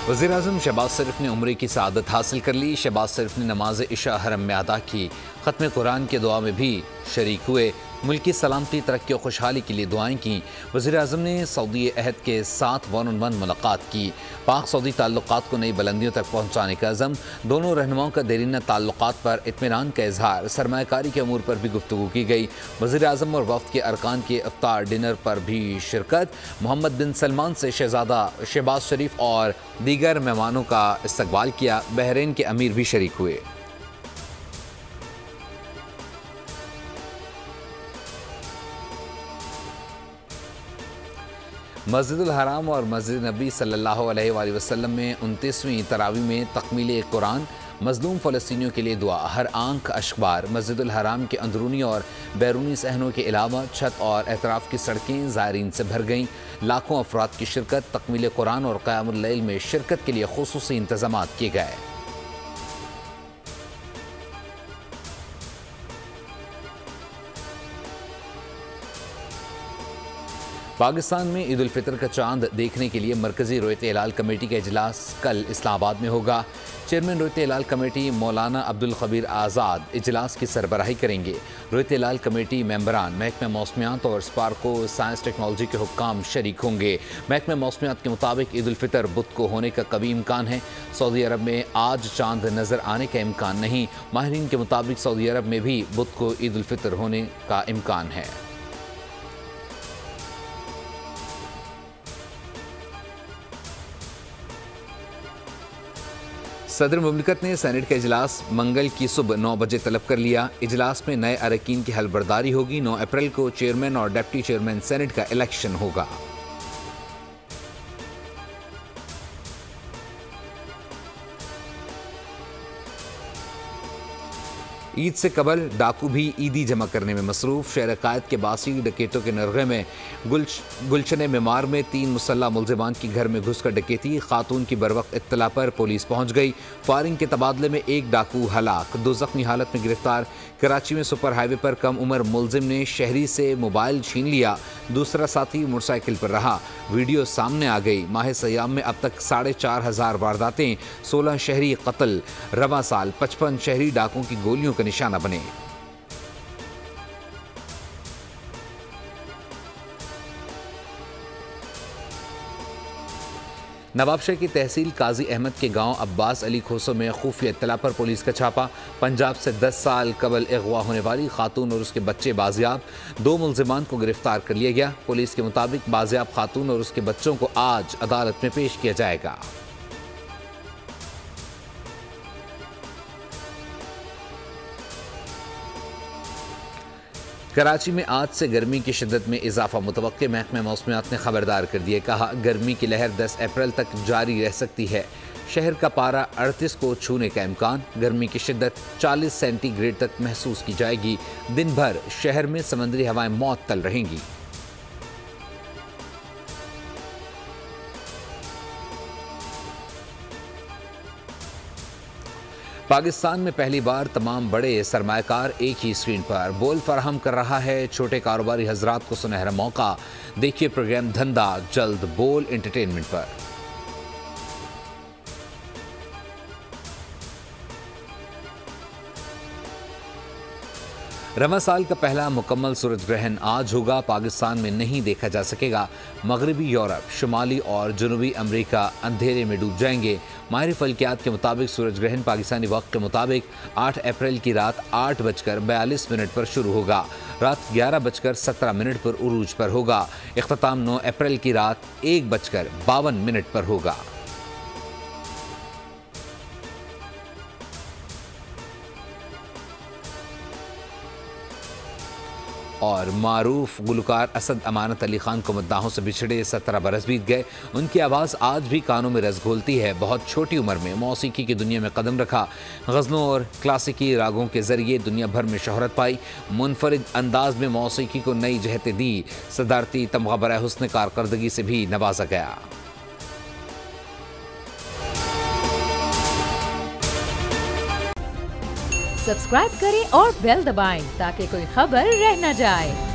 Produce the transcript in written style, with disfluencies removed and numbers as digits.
वज़ीर-ए-आज़म शहबाज शरीफ ने उम्रे की सआदत हासिल कर ली। शहबाज शरीफ ने नमाज इशा हरम में अदा की। ख़त्म कुरान के दुआ में भी शरीक हुए। मुल्क की सलामती, तरक्की और खुशहाली के लिए दुआएं की। वज़ीर-ए-आज़म ने सऊदी अहद के साथ वन ऑन वन मुलाकात की। पाक सऊदी ताल्लुकात को नई बुलंदियों तक पहुँचाने का अज़म। दोनों रहनुमाओं का देरीना ताल्लुकात पर इत्मीनान का इजहार। सरमायाकारी के अमूर पर भी गुफ्तगू की गई। वज़ीर-ए-आज़म और वफ़द के अरकान के इफ्तार डिनर पर भी शिरकत। मोहम्मद बिन सलमान से शहज़ादा शहबाज शरीफ और दीगर मेहमानों का इस्तकबाल किया। बहरीन के अमीर भी शरीक हुए। मस्जिदुल हराम और मस्जिद नबी सल्लल्लाहु अलैहि वसल्लम में 29वीं तरावी में तकमील कुरान। मज़लूम फ़लस्तीनियों के लिए दुआ। हर आंख अशबार। मस्जिदुल हराम के अंदरूनी और बैरूनी सहनों के अलावा छत और एतराफ़ की सड़कें ज़ायरीन से भर गईं। लाखों अफराद की शिरकत। तकमील कुरान और क़यामुल लैल में शिरकत के लिए ख़ुसूसी इंतज़ामात किए गए। पाकिस्तान में ईद उल फितर का चांद देखने के लिए मरकज़ी रोयत हिलाल कमेटी का इजलास कल इस्लामाबाद में होगा। चेयरमैन रोयत हिलाल कमेटी मौलाना अब्दुल खबीर आज़ाद इजलास की सरबराही करेंगे। रोयत हिलाल कमेटी मेंबरान, महकमा मौसमियात और स्पार्को साइंस टेक्नोलॉजी के हुक्काम शरीक होंगे। महकमा मौसमियात के मुताबिक ईद उल फितर बुध को होने का कभी इम्कान है। सऊदी अरब में आज चांद नज़र आने का इम्कान नहीं। माहिरीन के मुताबिक सऊदी अरब में भी बुध को ईद उल फितर होने का इम्कान है। सदर मुमलिकत ने सेनेट का इजलास मंगल की सुबह 9 बजे तलब कर लिया। इजलास में नए अरकान की हलबर्दारी होगी। 9 अप्रैल को चेयरमैन और डिप्टी चेयरमैन सेनेट का इलेक्शन होगा। ईद से कबल डाकू भी ईदी जमा करने में मसरूफ। शहर कायद के बासी डकैतों के नरगे में गुलशन मेमार में 3 मुसल्ला मुलजिमान की घर में घुसकर डकैती। खातून की बरवक्त इत्तला पर पुलिस पहुंच गई। फायरिंग के तबादले में 1 डाकू हलाक, 2 जख्मी हालत में गिरफ्तार। कराची में सुपर हाईवे पर कम उम्र मुलजिम ने शहरी से मोबाइल छीन लिया। दूसरा साथी मोटरसाइकिल पर रहा। वीडियो सामने आ गई। माह सयाम में अब तक 4,500 वारदातें, 16 शहरी कत्ल। रवा साल 55 शहरी डाकों की गोलियों का निशाना बने। नवाबशाह की तहसील काजी अहमद के गांव अब्बास अली खोसो में खुफिया इत्तला पर पुलिस का छापा। पंजाब से 10 साल कबल अगवा होने वाली खातून और उसके बच्चे बाजियाब। 2 मुलजिमान को गिरफ्तार कर लिया गया। पुलिस के मुताबिक बाजियाब खातून और उसके बच्चों को आज अदालत में पेश किया जाएगा। कराची में आज से गर्मी की शिद्दत में इजाफा मुतवक्के। महकमा मौसमियात ने खबरदार कर दिए। कहा, गर्मी की लहर 10 अप्रैल तक जारी रह सकती है। शहर का पारा 38 को छूने का इम्कान। गर्मी की शिद्दत 40 सेंटीग्रेड तक महसूस की जाएगी। दिन भर शहर में समंदरी हवाएं मुअत्तल रहेंगी। पाकिस्तान में पहली बार तमाम बड़े सरमायाकार एक ही स्क्रीन पर बोल फराहम कर रहा है। छोटे कारोबारी हजरात को सुनहरा मौका। देखिए प्रोग्राम धंधा जल्द बोल एंटरटेनमेंट पर। रमज़ान साल का पहला मुकम्मल सूरज ग्रहण आज होगा। पाकिस्तान में नहीं देखा जा सकेगा। मगरबी यूरोप, शुमाली और जनूबी अमेरिका अंधेरे में डूब जाएंगे। माहिर फल्कियात के मुताबिक सूरज ग्रहण पाकिस्तानी वक्त के मुताबिक 8 अप्रैल की रात 8:42 पर शुरू होगा। रात 11:17 पर उरूज पर होगा। इख्तिताम 9 अप्रैल की रात 1:52 पर होगा। और मारूफ गुलकार असद अमानत अली खान को मद्दाहों से बिछड़े 17 बरस बीत गए। उनकी आवाज़ आज भी कानों में रस घोलती है। बहुत छोटी उम्र में मौसीकी की दुनिया में कदम रखा। गज़लों और क्लासिकी रागों के ज़रिए दुनिया भर में शोहरत पाई। मुनफरिद अंदाज में मौसीकी को नई जहतें दी। सदारती तमगा बराए हुस्न कारकर्दगी से भी नवाजा गया। सब्सक्राइब करें और बेल दबाएं ताकि कोई खबर रह न जाए।